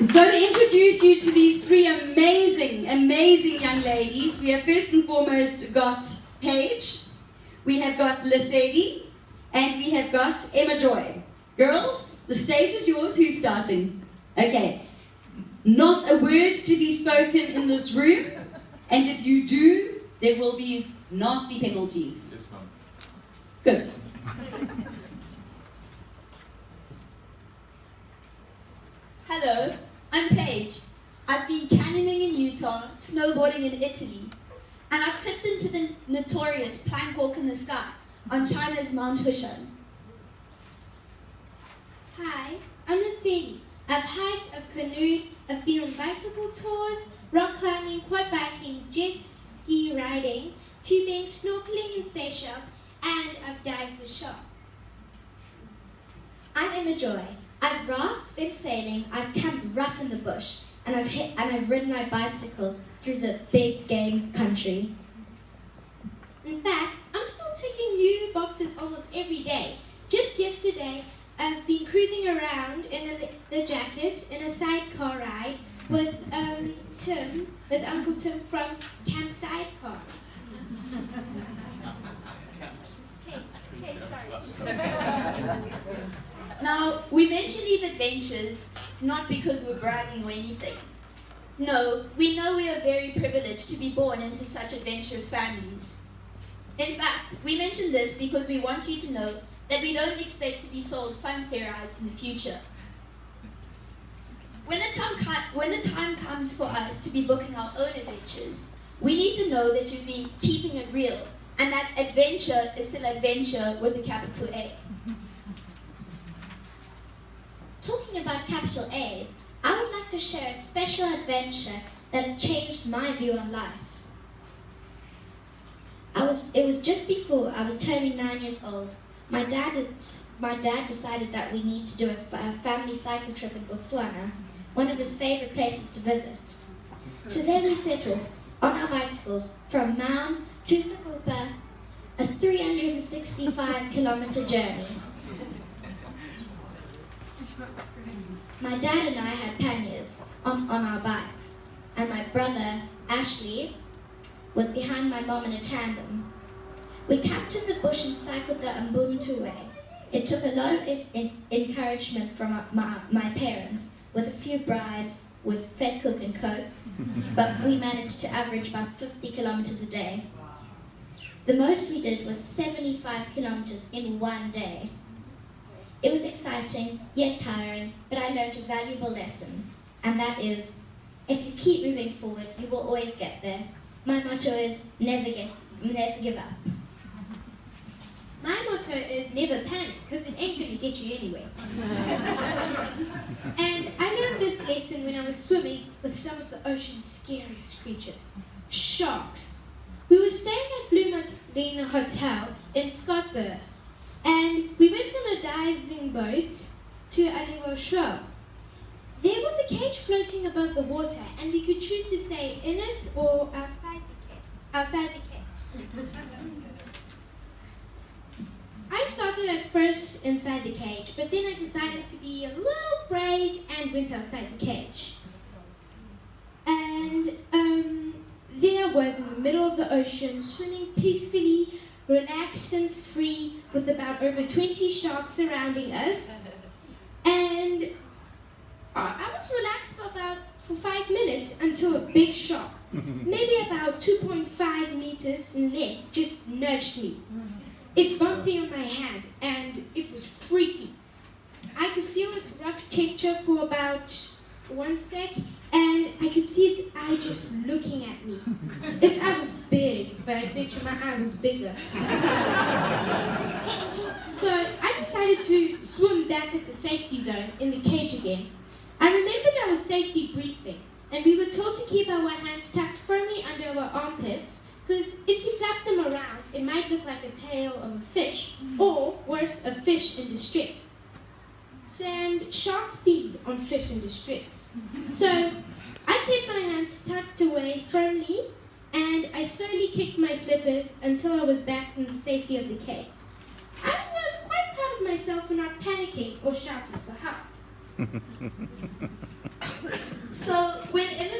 So to introduce you to these three amazing, amazing young ladies, we have first and foremost got Paige, we have got Lesedi, and we have got Emma Joy. Girls, the stage is yours. Who's starting? Okay. Not a word to be spoken in this room, and if you do, there will be nasty penalties. Yes, ma'am. Good. Hello, I'm Paige. I've been canyoning in Utah, snowboarding in Italy, and I've clipped into the notorious plank walk in the sky on China's Mount Hushan. Hi, I'm Lesedi. I've hiked, I've canoed, I've been on bicycle tours, rock climbing, quad biking, jet ski riding, tubing, snorkeling in Seychelles, and I've dived with sharks. I'm Emma Joy. I've rafted, been sailing, I've camped rough in the bush, and I've ridden my bicycle through the big game country. In fact, I'm still ticking new boxes almost every day. Just yesterday, I've been cruising around in a leather jacket in a sidecar ride with Uncle Tim from Camp Sidecar. Sorry. Now, we mention these adventures not because we're bragging or anything. No, we know we are very privileged to be born into such adventurous families. In fact, we mention this because we want you to know that we don't expect to be sold funfair rides in the future. When the time comes for us to be booking our own adventures, we need to know that you've been keeping it real, and that adventure is still adventure with a capital A. Talking about capital A's, I would like to share a special adventure that has changed my view on life. It was just before I was turning 9 years old. My dad decided that we need to do a family cycle trip in Botswana, one of his favorite places to visit. So there we set off on our bicycles from Maun to Sakupa, a 365-kilometer journey. My dad and I had panniers on our bikes, and my brother, Ashley, was behind my mom in a tandem. We camped in the bush and cycled the Ubuntu way. It took a lot of encouragement from my parents, with a few bribes with Fed Cook and Coke, but we managed to average about 50 kilometers a day. The most we did was 75 kilometers in one day. It was exciting, yet tiring, but I learned a valuable lesson, and that is, if you keep moving forward, you will always get there. My motto is, never give up. My motto is never panic, because it ain't going to get you anywhere. And I learned this lesson when I was swimming with some of the ocean's scariest creatures, sharks. We were staying at Blue Mountain Hotel in Scottsburg, and we went on a diving boat to Aliwal Shore. There was a cage floating above the water, and we could choose to stay in it or outside the cage. I started at first inside the cage, but then I decided to be a little brave and went outside the cage. And there I was in the middle of the ocean, swimming peacefully, relaxed and free, with about over 20 sharks surrounding us. And I was relaxed for 5 minutes until a big shark, maybe about 2.5 meters in length, just nudged me. It bumped me on my hand, and it was freaky. I could feel its rough texture for about 1 sec, and I could see its eye just looking at me. Its eye was big, but I bet you my eye was bigger. So I decided to swim back at the safety zone in the cage again. I remembered our safety briefing, and we were told to keep our hands tucked firmly under our armpits, because if you flap them around, it might look like a tail of a fish, or worse, a fish in distress. And sharks feed on fish in distress. So I kept my hands tucked away firmly, and I slowly kicked my flippers until I was back in the safety of the cage. I was quite proud of myself for not panicking or shouting for help.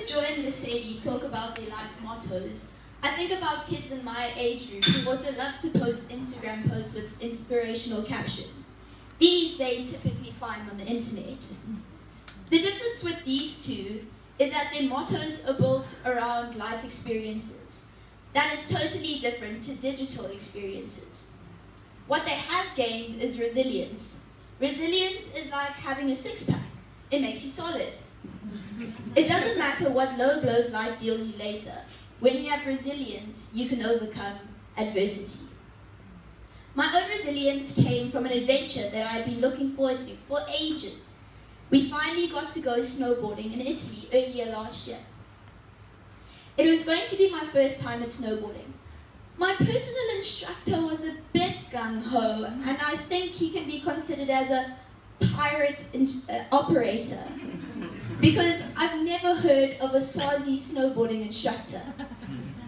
Joy and Mercedes talk about their life mottos, I think about kids in my age group who also love to post Instagram posts with inspirational captions. These they typically find on the internet. The difference with these two is that their mottos are built around life experiences. That is totally different to digital experiences. What they have gained is resilience. Resilience is like having a six-pack. It makes you solid. It doesn't matter what low blows life deals you later. When you have resilience, you can overcome adversity. My own resilience came from an adventure that I had been looking forward to for ages. We finally got to go snowboarding in Italy earlier last year. It was going to be my first time at snowboarding. My personal instructor was a bit gung-ho, and I think he can be considered as a pirate operator, because I've never heard of a Swazi snowboarding instructor.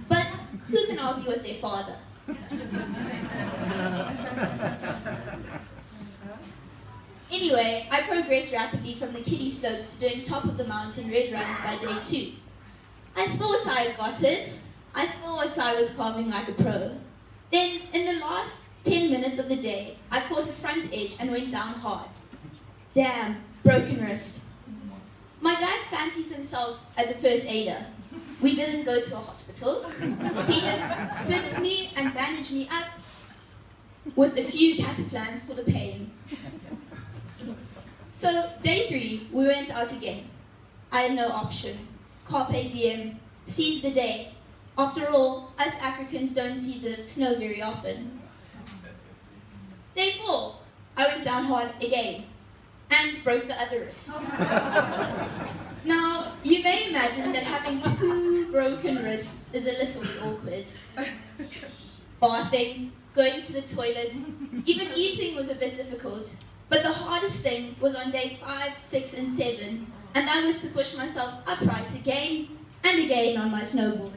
But who can argue with their father? Anyway, I progressed rapidly from the kiddie slopes to doing top of the mountain red runs by day 2. I thought I had got it. I thought I was carving like a pro. Then, in the last 10 minutes of the day, I caught a front edge and went down hard. Damn, broken wrist. My dad fancies himself as a first aider. We didn't go to a hospital. He just split me and bandaged me up with a few cataflams for the pain. So, day 3, we went out again. I had no option. Carpe diem, seize the day. After all, us Africans don't see the snow very often. Day 4, I went down hard again and broke the other wrist. Now, you may imagine that having 2 broken wrists is a little bit awkward. Bathing, going to the toilet, even eating was a bit difficult. But the hardest thing was on day 5, 6, and 7, and that was to push myself upright again and again on my snowboard.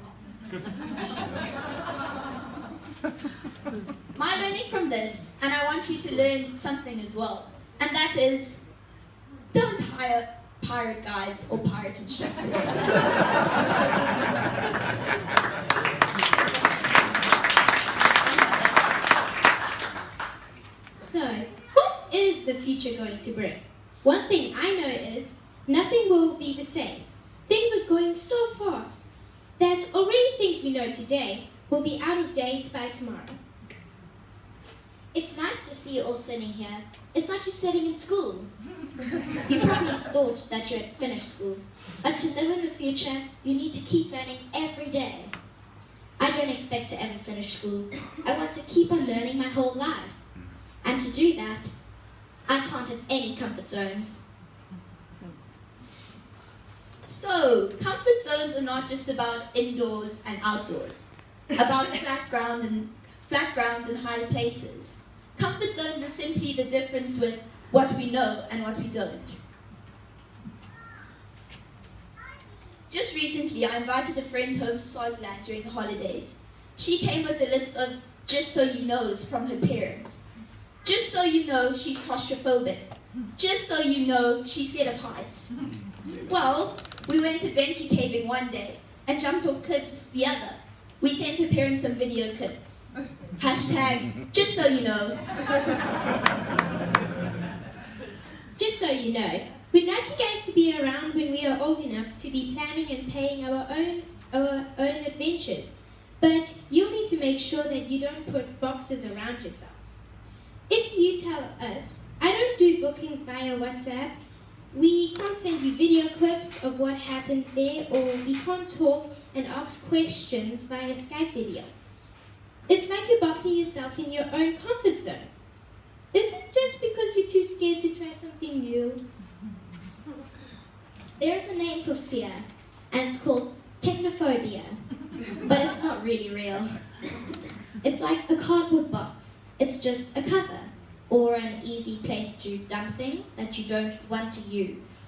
My learning from this, and I want you to learn something as well, and that is, don't hire pirate guides or pirate instructors. So, what is the future going to bring? One thing I know is nothing will be the same. Things are going so fast that already things we know today will be out of date by tomorrow. It's nice to see you all sitting here. It's like you're sitting in school. You probably thought that you had finished school, but to live in the future, you need to keep learning every day. I don't expect to ever finish school. I want to keep on learning my whole life. And to do that, I can't have any comfort zones. So, comfort zones are not just about indoors and outdoors, about flat grounds and high places. Comfort zones are simply the difference with what we know and what we don't. Just recently, I invited a friend home to Swaziland during the holidays. She came with a list of just so you knows from her parents. Just so you know she's claustrophobic. Just so you know she's scared of heights. Well, we went adventure caving one day and jumped off cliffs the other. We sent her parents some video clips. Hashtag, just so you know. Just so you know, we'd like you guys to be around when we are old enough to be planning and paying our own adventures. But you'll need to make sure that you don't put boxes around yourselves. If you tell us, I don't do bookings via WhatsApp, we can't send you video clips of what happens there, or we can't talk and ask questions via Skype video. It's like you're boxing yourself in your own comfort zone. Is it just because you're too scared to try something new? There's a name for fear, and it's called technophobia. But it's not really real. It's like a cardboard box. It's just a cover, or an easy place to dump things that you don't want to use.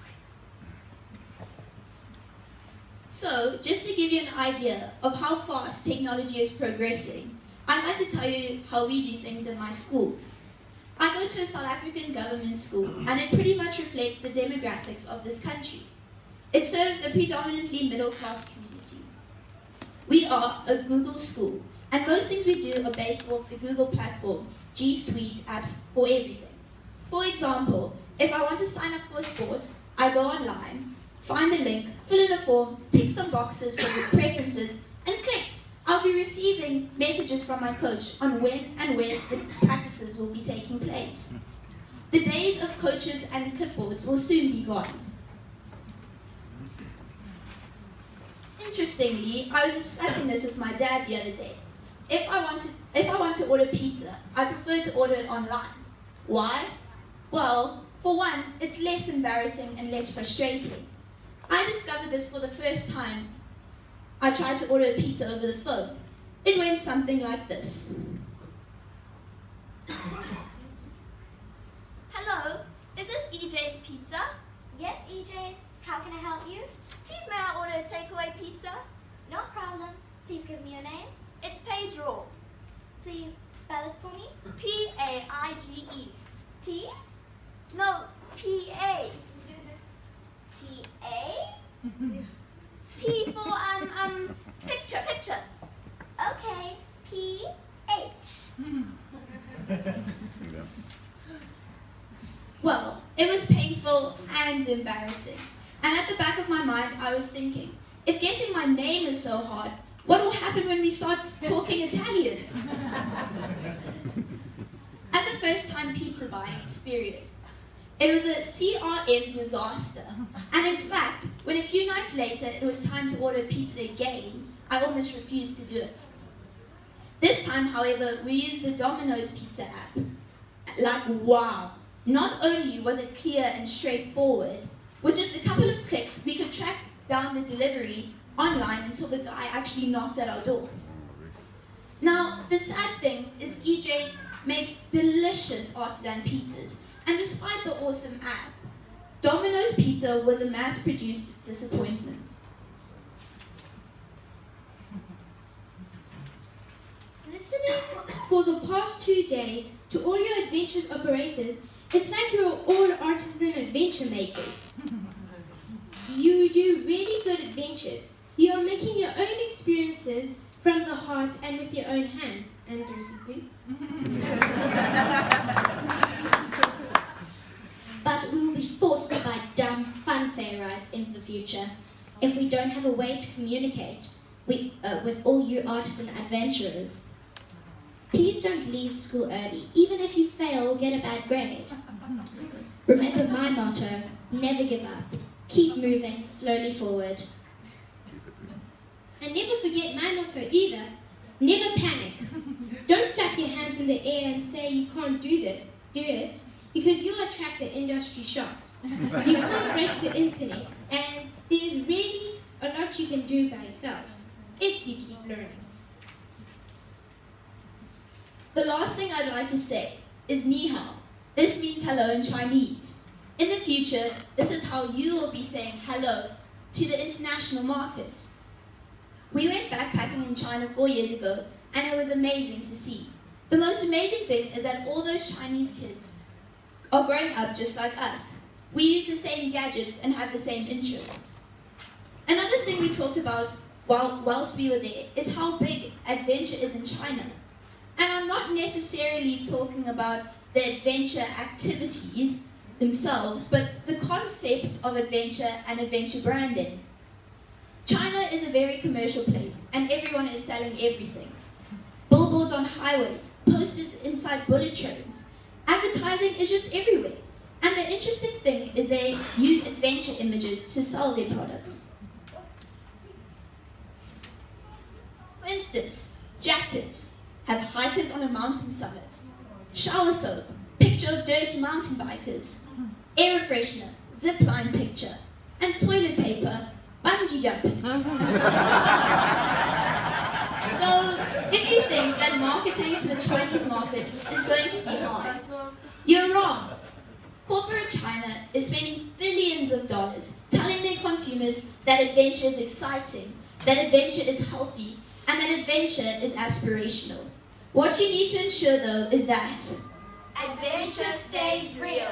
So, just to give you an idea of how fast technology is progressing, I'd like to tell you how we do things in my school. I go to a South African government school, and it pretty much reflects the demographics of this country. It serves a predominantly middle-class community. We are a Google school, and most things we do are based off the Google platform, G Suite apps for everything. For example, if I want to sign up for a sport, I go online, find the link, fill in a form, tick some boxes for the preferences, and click. I'll be receiving messages from my coach on when and where the practices will be taking place. The days of coaches and clipboards will soon be gone. Interestingly, I was discussing this with my dad the other day. If I want to order pizza, I prefer to order it online. Why? Well, for one, it's less embarrassing and less frustrating. I discovered this for the first time. I tried to order a pizza over the phone. It went something like this. Hello, is this EJ's Pizza? Yes, EJ's. How can I help you? Please may I order a takeaway pizza? No problem. Please give me your name. It's Paige Raw. Please spell it for me. P-A-I-G-E. T. No, P-A. T-A. P for, picture. Okay. P-H. Well, it was painful and embarrassing. And at the back of my mind, I was thinking, if getting my name is so hard, what will happen when we start talking Italian? As a first-time pizza buying experience, it was a CRM disaster. And in fact, when a few nights later it was time to order pizza again, I almost refused to do it. This time, however, we used the Domino's Pizza app. Like, wow! Not only was it clear and straightforward, with just a couple of clicks, we could track down the delivery online until the guy actually knocked at our door. Now, the sad thing is EJ's makes delicious artisan pizzas, and despite the awesome app, Domino's Pizza was a mass-produced disappointment. Listening for the past 2 days to all your adventures operators, it's like you're all artisan adventure makers. You do really good adventures. You are making your own experiences from the heart and with your own hands and dirty boots. But we will be forced to buy dumb funfair rides in the future if we don't have a way to communicate with all you artisan adventurers. Please don't leave school early, even if you fail or get a bad grade. Remember my motto, never give up. Keep moving slowly forward. And never forget my motto either. Never panic. Don't flap your hands in the air and say you can't do it, because you'll attract the industry shots. You can't break the internet, and there's really a lot you can do by yourselves, if you keep learning. The last thing I'd like to say is ni hao. This means hello in Chinese. In the future, this is how you will be saying hello to the international market. We went backpacking in China 4 years ago, and it was amazing to see. The most amazing thing is that all those Chinese kids are growing up just like us. We use the same gadgets and have the same interests. Another thing we talked about whilst we were there is how big adventure is in China. And I'm not necessarily talking about the adventure activities themselves, but the concepts of adventure and adventure branding. China is a very commercial place, and everyone is selling everything. Billboards on highways, posters inside bullet trains. Advertising is just everywhere. And the interesting thing is they use adventure images to sell their products. For instance, jackets have hikers on a mountain summit. Shower soap, picture of dirty mountain bikers. Air freshener, zipline picture. And toilet paper, bungee jumping. So, if you think that marketing to the Chinese market is going to be hard, you're wrong. Corporate China is spending billions of dollars telling their consumers that adventure is exciting, that adventure is healthy, and that adventure is aspirational. What you need to ensure, though, is that Adventure stays real.